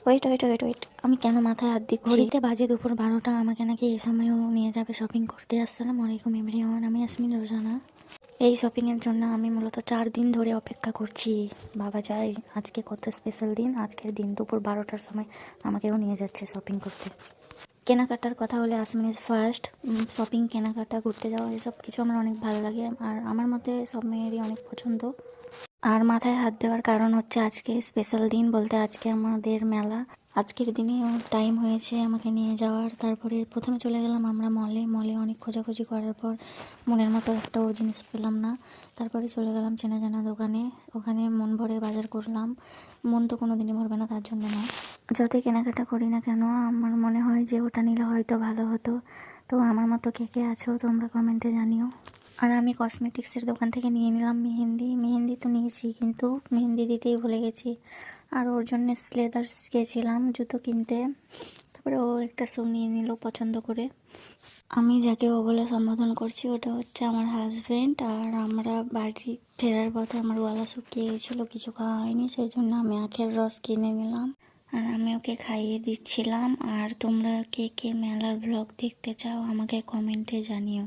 Wait wait wait wait, আমি কেন মাথায় হাত দিচ্ছি? ঘড়িতে বাজে দুপুর 12টা। আমাকে নাকি এই সময়ও নিয়ে যাবে শপিং করতে। আসসালামু আলাইকুম এভরিওয়ান, আমি ইয়াসমিন রোজানা। এই শপিংয়ের জন্য আমি মূলত 4 দিন ধরে অপেক্ষা করছি। বাবা যায়, আজকে কত স্পেশাল দিন, আজকের দিন দুপুর 12টার সময় আমাকেও নিয়ে যাচ্ছে শপিং করতে। কেনাকাটার কথা হলে আসমিন ইজ ফার্স্ট। শপিং, কেনাকাটা, ঘুরতে যাওয়া, এসব কিছু আমার অনেক ভালো লাগে, আর আমার মতে সব মেয়েরই অনেক পছন্দ। আর মাথায় হাত দেওয়ার কারণ হচ্ছে আজকে স্পেশাল দিন বলতে আজকে আমাদের মেলা। আজকের দিনে টাইম হয়েছে আমাকে নিয়ে যাওয়ার। তারপরে প্রথমে চলে গেলাম আমরা মলে অনেক খোঁজাখুঁজি করার পর মনের মতো একটাও জিনিস পেলাম না। তারপরে চলে গেলাম চেনা জানা দোকানে, ওখানে মন ভরে বাজার করলাম। মন তো কোনো দিনই ভরবে না, তার জন্য না। যতই কেনাকাটা করি না কেন আমার মনে হয় যে ওটা নিলে হয়তো ভালো হতো। তো আমার মতো কে কে আছো তোমরা কমেন্টে জানিও। আর আমি কসমেটিক্সের দোকান থেকে নিয়ে নিলাম মেহেন্দি তো নিয়েছি, কিন্তু মেহেন্দি দিতেই ভুলে গেছি। আর ওর জন্য স্লেদার্স গেছিলাম জুতো কিনতে, তারপরে ও একটা শু নিয়ে নিল পছন্দ করে। আমি যাকে ও বলে সম্বোধন করছি ওটা হচ্ছে আমার হাজব্যান্ড। আর আমরা বাড়ি ফেরার পথে আমার গলা শুকিয়ে গেছিলো, কিছু খাওয়া হয়নি, সেই জন্য আমি আখের রস কিনে নিলাম আর আমি ওকে খাইয়ে দিচ্ছিলাম। আর তোমরা কে কে মেলার ব্লগ দেখতে চাও আমাকে কমেন্টে জানিও।